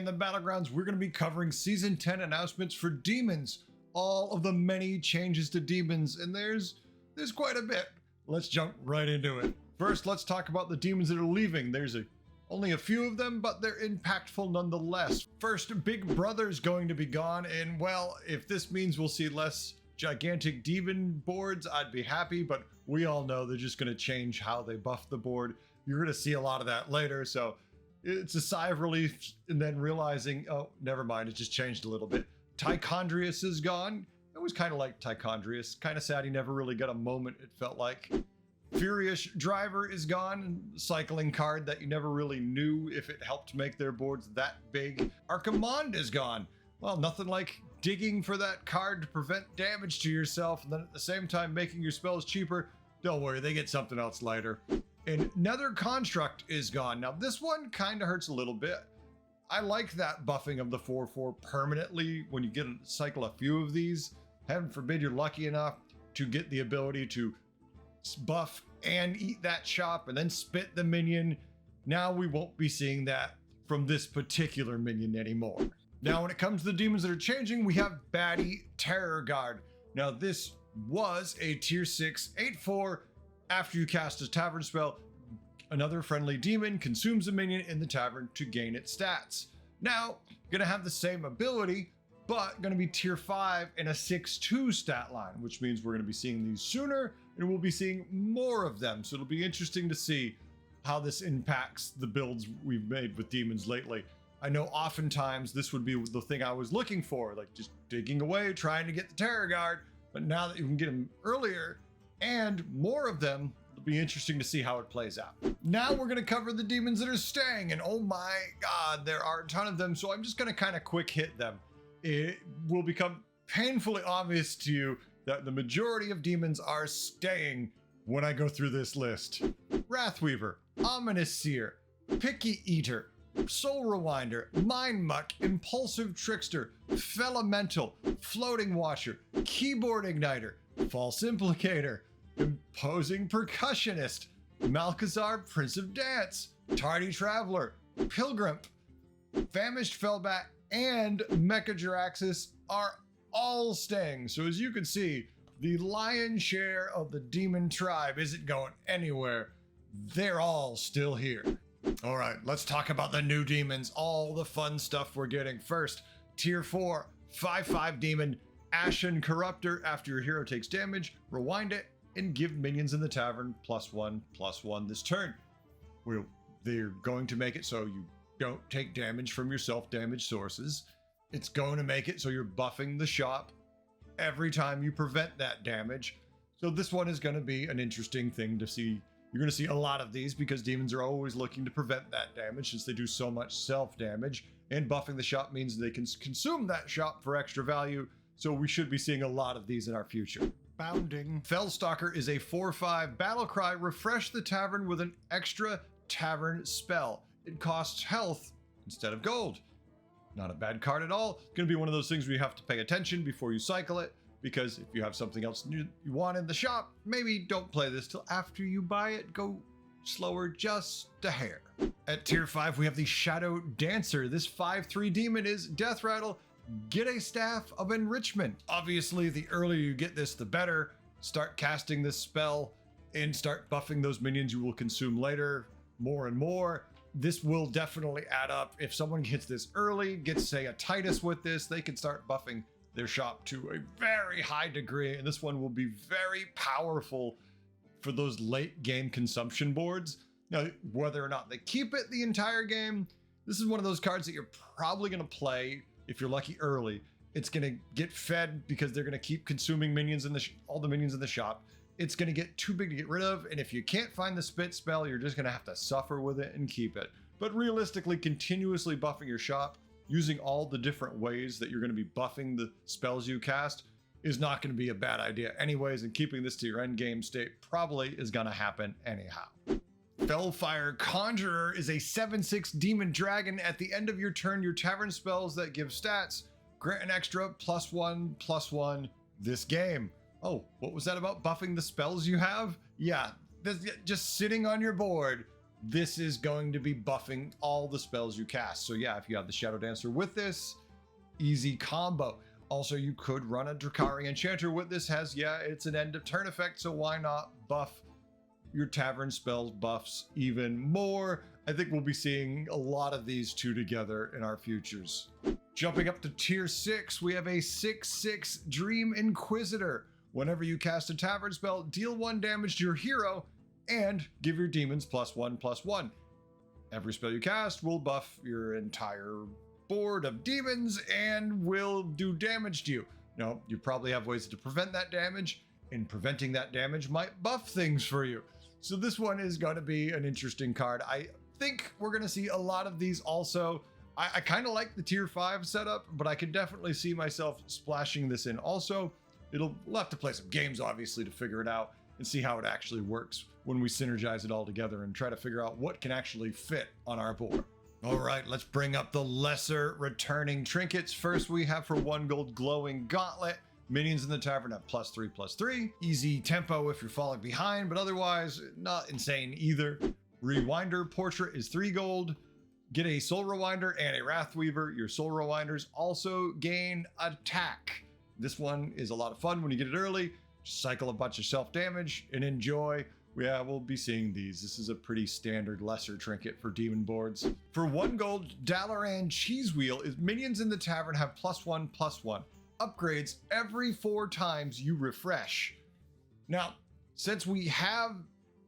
the Battlegrounds, we're going to be covering Season 10 announcements for Demons. All of the many changes to Demons, and there's quite a bit. Let's jump right into it. First, let's talk about the Demons that are leaving. There's only a few of them, but they're impactful nonetheless. First, Big Brother's going to be gone, and well, if this means we'll see less gigantic demon boards, I'd be happy, but we all know they're just going to change how they buff the board. You're going to see a lot of that later, so it's a sigh of relief, and then realizing, oh, never mind, it just changed a little bit. Tichondrius is gone. It was kind of like Tichondrius. Kind of sad he never really got a moment, it felt like. Furious Driver is gone. Cycling card that you never really knew if it helped make their boards that big. Archimond is gone. Well, nothing like digging for that card to prevent damage to yourself, and then at the same time making your spells cheaper. Don't worry, they get something else later. And Nether Construct is gone. Now this one kind of hurts a little bit. I like that buffing of the 4/4 permanently when you get cycle a few of these. Heaven forbid you're lucky enough to get the ability to buff and eat that shop and then spit the minion. Now we won't be seeing that from this particular minion anymore. Now when it comes to the demons that are changing, we have Baddie Terror Guard. Now this was a tier 6 8/4. After you cast a tavern spell, another friendly demon consumes a minion in the tavern to gain its stats. Now, gonna have the same ability, but gonna be tier 5 and a 6/2 stat line, which means we're gonna be seeing these sooner and we'll be seeing more of them. So it'll be interesting to see how this impacts the builds we've made with demons lately. I know oftentimes this would be the thing I was looking for, like just digging away, trying to get the Terror Guard, but now that you can get them earlier and more of them, it'll be interesting to see how it plays out. Now we're going to cover the demons that are staying, and oh my god, there are a ton of them, so I'm just going to kind of quick hit them. It will become painfully obvious to you that the majority of demons are staying when I go through this list. Wrathweaver, Ominous Seer, Picky Eater, Soul Rewinder, Mind Muck, Impulsive Trickster, Felemental, Floating Watcher, Keyboard Igniter, False Implicator, Imposing Percussionist, Malchazar, Prince of Dance, Tardy Traveler, Pilgrim, Famished Fellbat, and Mechajaraxxus are all staying. So as you can see, the lion's share of the demon tribe isn't going anywhere. They're all still here. All right, let's talk about the new demons, all the fun stuff we're getting. First, tier 4, 5/5 demon, Ashen Corruptor. After your hero takes damage, rewind it and give minions in the tavern +1/+1 this turn. They're going to make it so you don't take damage from your self-damage sources. It's going to make it so you're buffing the shop every time you prevent that damage. So this one is going to be an interesting thing to see. You're going to see a lot of these because demons are always looking to prevent that damage since they do so much self-damage, and buffing the shop means they can consume that shop for extra value. So we should be seeing a lot of these in our future. Bounding Fellstalker is a 4/5 battle cry. Refresh the tavern with an extra tavern spell. It costs health instead of gold. Not a bad card at all. It's going to be one of those things where you have to pay attention before you cycle it, because if you have something else you want in the shop, maybe don't play this till after you buy it. Go slower just a hair. At tier 5, we have the Shadow Dancer. This 5/3 demon is Death Rattle. Get a Staff of Enrichment. Obviously, the earlier you get this, the better. Start casting this spell and start buffing those minions you will consume later more and more. This will definitely add up. If someone hits this early, gets, say, a Titus with this, they can start buffing their shop to a very high degree, and this one will be very powerful for those late game consumption boards. Now, whether or not they keep it the entire game, this is one of those cards that you're probably going to play if you're lucky early. It's going to get fed because they're going to keep consuming minions in all the minions in the shop. It's going to get too big to get rid of, and if you can't find the spit spell, you're just going to have to suffer with it and keep it. But realistically, continuously buffing your shop using all the different ways that you're going to be buffing the spells you cast is not going to be a bad idea anyways, and keeping this to your end game state probably is going to happen anyhow. Fellfire Conjurer is a 7/6 demon dragon. At the end of your turn, your tavern spells that give stats grant an extra +1/+1 this game. Oh, what was that about buffing the spells you have? Yeah, just sitting on your board this is going to be buffing all the spells you cast. So yeah, if you have the Shadow Dancer with this, easy combo. Also, you could run a Drakari Enchanter with this. It's an end of turn effect, so why not buff your tavern spells buffs even more? I think we'll be seeing a lot of these two together in our futures. Jumping up to tier 6, we have a 6/6 Dream Inquisitor. Whenever you cast a tavern spell, deal 1 damage to your hero and give your demons +1/+1. Every spell you cast will buff your entire board of demons and will do damage to you. Now, you probably have ways to prevent that damage, and preventing that damage might buff things for you. So this one is going to be an interesting card. I think we're going to see a lot of these also. I kind of like the tier 5 setup, but I can definitely see myself splashing this in also. We'll have to play some games, obviously, to figure it out and see how it actually works when we synergize it all together and try to figure out what can actually fit on our board. All right, let's bring up the lesser returning trinkets. First, we have for 1 gold Glowing Gauntlet. Minions in the tavern have +3/+3. Easy tempo if you're falling behind, but otherwise not insane either. Rewinder Portrait is 3 gold. Get a Soul Rewinder and a Wrathweaver. Your Soul Rewinders also gain attack. This one is a lot of fun when you get it early. Just cycle a bunch of self-damage and enjoy. Yeah, we'll be seeing these. This is a pretty standard lesser trinket for demon boards. For 1 gold, Dalaran Cheese Wheel is minions in the tavern have +1/+1. Upgrades every 4 times you refresh. Now, since we have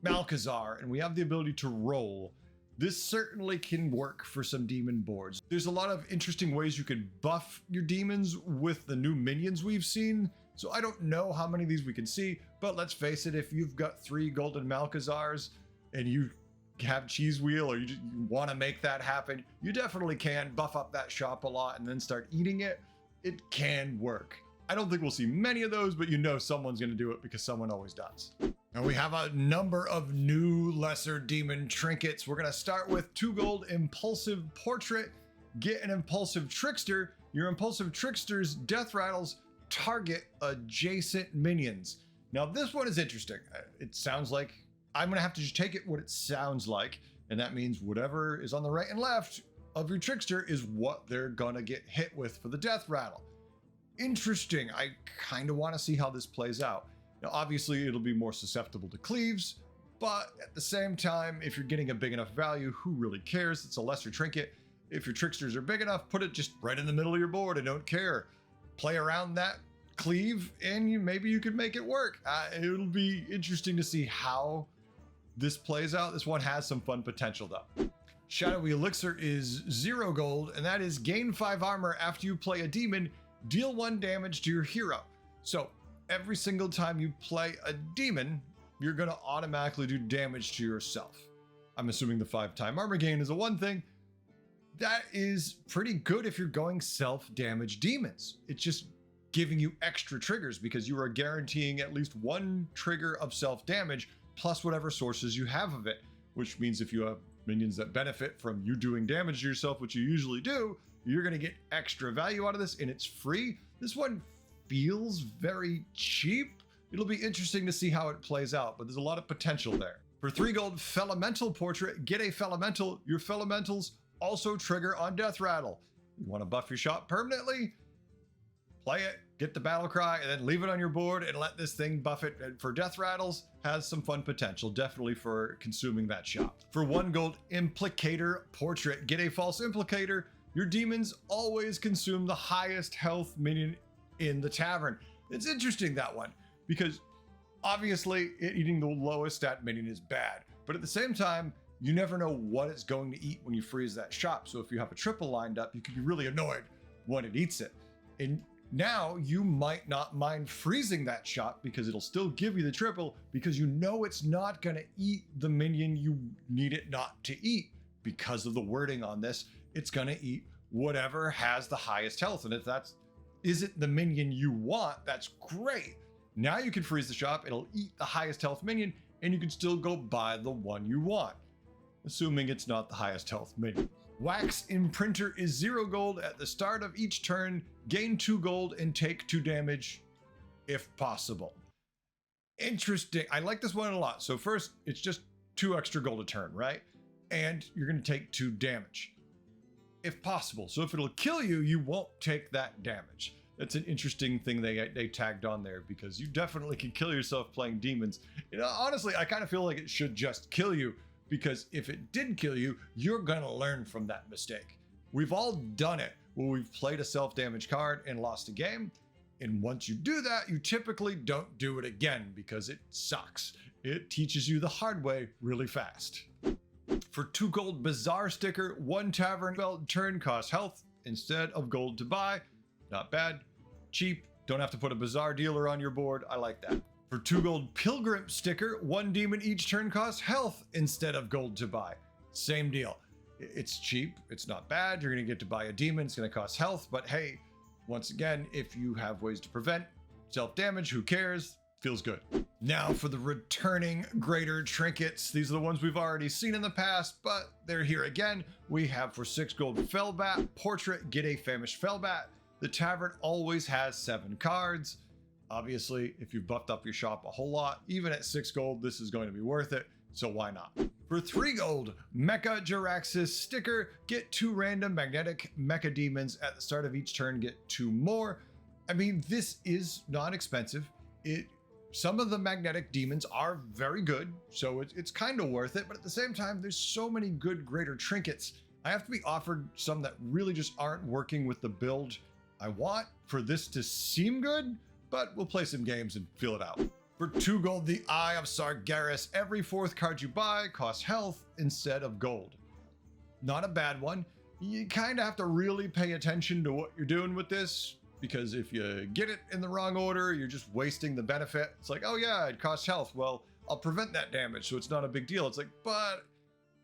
Malchezaar and we have the ability to roll, this certainly can work for some demon boards. There's a lot of interesting ways you can buff your demons with the new minions we've seen. So I don't know how many of these we can see, but let's face it, if you've got 3 golden Malchezaars and you have Cheese Wheel, or you want to make that happen, you definitely can buff up that shop a lot and then start eating it. It can work. I don't think we'll see many of those, but you know someone's going to do it because someone always does. Now we have a number of new lesser demon trinkets. We're going to start with 2 gold Impulsive Portrait. Get an Impulsive Trickster. Your Impulsive Trickster's death rattles target adjacent minions. Now this one is interesting. It sounds like I'm going to have to just take it what it sounds like, and that means whatever is on the right and left of your trickster is what they're going to get hit with for the death rattle. Interesting. I kind of want to see how this plays out. Now obviously it'll be more susceptible to cleaves, but at the same time, if you're getting a big enough value, who really cares? It's a lesser trinket. If your tricksters are big enough, put it just right in the middle of your board and don't care. Play around that cleave and maybe you could make it work. It'll be interesting to see how this plays out. This one has some fun potential though. Shadowy Elixir is 0 gold, and that is gain 5 armor after you play a demon, deal 1 damage to your hero. So every single time you play a demon, you're going to automatically do damage to yourself. I'm assuming the 5-time armor gain is a 1 thing. That is pretty good if you're going self-damage demons. It's just giving you extra triggers because you are guaranteeing at least 1 trigger of self-damage plus whatever sources you have of it, which means if you have minions that benefit from you doing damage to yourself, which you usually do, you're going to get extra value out of this, and it's free. This one feels very cheap. It'll be interesting to see how it plays out, but there's a lot of potential there. For 3 gold, Felemental Portrait, get a Felemental. Your Felementals also trigger on death rattle. You want to buff your shop permanently? Play it, get the battle cry, and then leave it on your board and let this thing buff it. And for death rattles, has some fun potential, definitely for consuming that shop. For 1 gold, Implicator Portrait, get a false Implicator. Your demons always consume the highest health minion in the tavern. It's interesting, that one, because obviously eating the lowest stat minion is bad, but at the same time, you never know what it's going to eat when you freeze that shop. So if you have a triple lined up, you can be really annoyed when it eats it. And now you might not mind freezing that shop because it'll still give you the triple because you know it's not going to eat the minion you need it not to eat. Because of the wording on this, it's going to eat whatever has the highest health. And if that's isn't the minion you want, that's great. Now you can freeze the shop, it'll eat the highest health minion, and you can still go buy the one you want, assuming it's not the highest health minion. Wax Imprinter is 0 gold. At the start of each turn, gain 2 gold and take 2 damage if possible. Interesting. I like this one a lot. So first, it's just 2 extra gold a turn, right? and you're going to take 2 damage if possible. So if it'll kill you, you won't take that damage. That's an interesting thing they tagged on there, because you definitely can kill yourself playing demons. You know, honestly, I kind of feel like it should just kill you, because if it did kill you, you're gonna learn from that mistake. We've all done it where we've played a self-damage card and lost a game. And once you do that, you typically don't do it again, because it sucks. It teaches you the hard way really fast. For 2 gold Bazaar sticker, 1 tavern turn costs health instead of gold to buy. Not bad. Cheap. Don't have to put a Bazaar dealer on your board. I like that. For 2 gold Pilgrim sticker, 1 demon each turn costs health instead of gold to buy. Same deal. It's cheap. It's not bad. You're going to get to buy a demon. It's going to cost health. But hey, once again, if you have ways to prevent self-damage, who cares? Feels good. Now for the returning greater trinkets. These are the ones we've already seen in the past, but they're here again. We have for 6 gold Fellbat Portrait, get a famished Fellbat. The tavern always has 7 cards. Obviously, if you've buffed up your shop a whole lot, even at 6 gold, this is going to be worth it. So why not? For 3 gold, Mecha Jiraxis sticker, get 2 random magnetic mecha demons at the start of each turn, get 2 more. I mean, this is not expensive. Some of the magnetic demons are very good, so it's kind of worth it, but at the same time, there's so many good greater trinkets. I have to be offered some that really just aren't working with the build I want for this to seem good, but we'll play some games and feel it out. For 2 gold, the Eye of Sargeras, every 4th card you buy costs health instead of gold. Not a bad one. You kind of have to really pay attention to what you're doing with this, because if you get it in the wrong order, you're just wasting the benefit. It's like, oh yeah, it costs health. Well, I'll prevent that damage, so it's not a big deal. It's like, but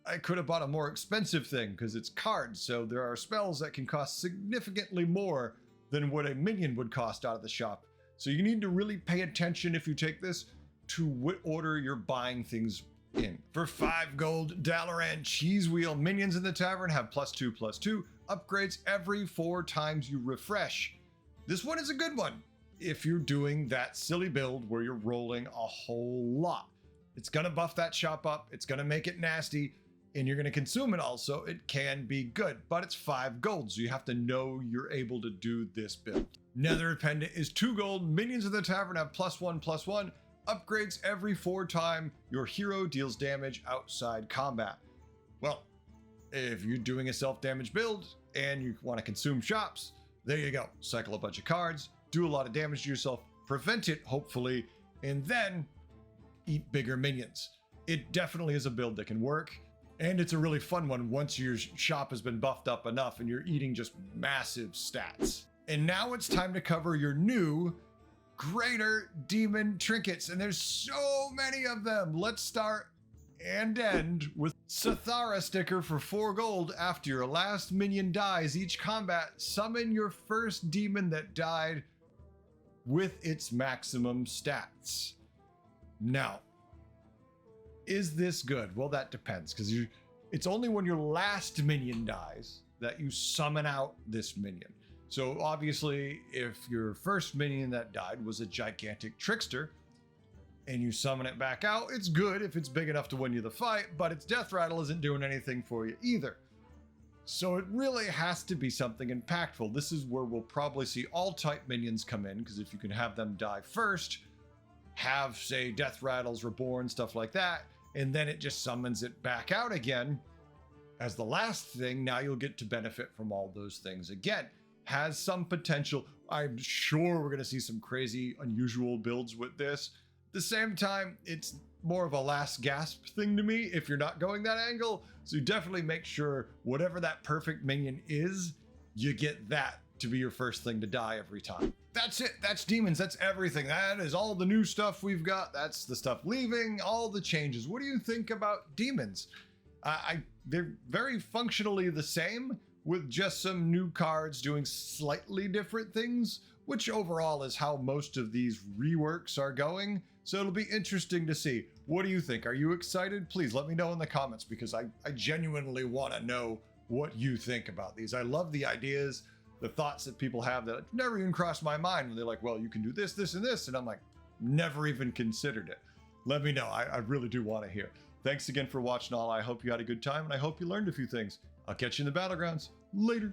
I could have bought a more expensive thing because it's cards. So there are spells that can cost significantly more than what a minion would cost out of the shop. So you need to really pay attention if you take this to what order you're buying things in. For 5 gold, Dalaran Cheese Wheel minions in the tavern have +2/+2 upgrades every 4 times you refresh. This one is a good one if you're doing that silly build where you're rolling a whole lot. It's gonna buff that shop up, it's gonna make it nasty, and you're gonna consume it all, so it can be good, but it's 5 gold, so you have to know you're able to do this build. Nether Pendant is 2 gold, minions in the tavern have +1/+1, upgrades every 4 times your hero deals damage outside combat. Well, if you're doing a self-damage build and you want to consume shops, there you go. Cycle a bunch of cards, do a lot of damage to yourself, prevent it, hopefully, and then eat bigger minions. It definitely is a build that can work, and it's a really fun one once your shop has been buffed up enough and you're eating just massive stats. And now it's time to cover your new greater demon trinkets, and there's so many of them. Let's start and end with Sathara sticker for 4 gold. After your last minion dies each combat, summon your first demon that died with its maximum stats. Now, is this good? Well, that depends, because it's only when your last minion dies that you summon out this minion. So obviously, if your first minion that died was a gigantic trickster, and you summon it back out, it's good if it's big enough to win you the fight, but its death rattle isn't doing anything for you either. So it really has to be something impactful. This is where we'll probably see all type minions come in, because if you can have them die first, have, say, death rattles, reborn, stuff like that, and then it just summons it back out again as the last thing, now you'll get to benefit from all those things again. Has some potential. I'm sure we're going to see some crazy, unusual builds with this. At the same time, it's more of a last gasp thing to me if you're not going that angle. So you definitely make sure whatever that perfect minion is, you get that to be your first thing to die every time. That's it. That's demons. That's everything. That is all the new stuff we've got. That's the stuff leaving, all the changes. What do you think about demons? They're very functionally the same, with just some new cards doing slightly different things, which overall is how most of these reworks are going. So it'll be interesting to see. What do you think? Are you excited? Please let me know in the comments, because I genuinely want to know what you think about these. I love the ideas, the thoughts that people have that never even crossed my mind when they're like, well, you can do this, this, and this. And I'm like, never even considered it. Let me know. I really do want to hear. Thanks again for watching all. I hope you had a good time, and I hope you learned a few things. I'll catch you in the Battlegrounds. Later.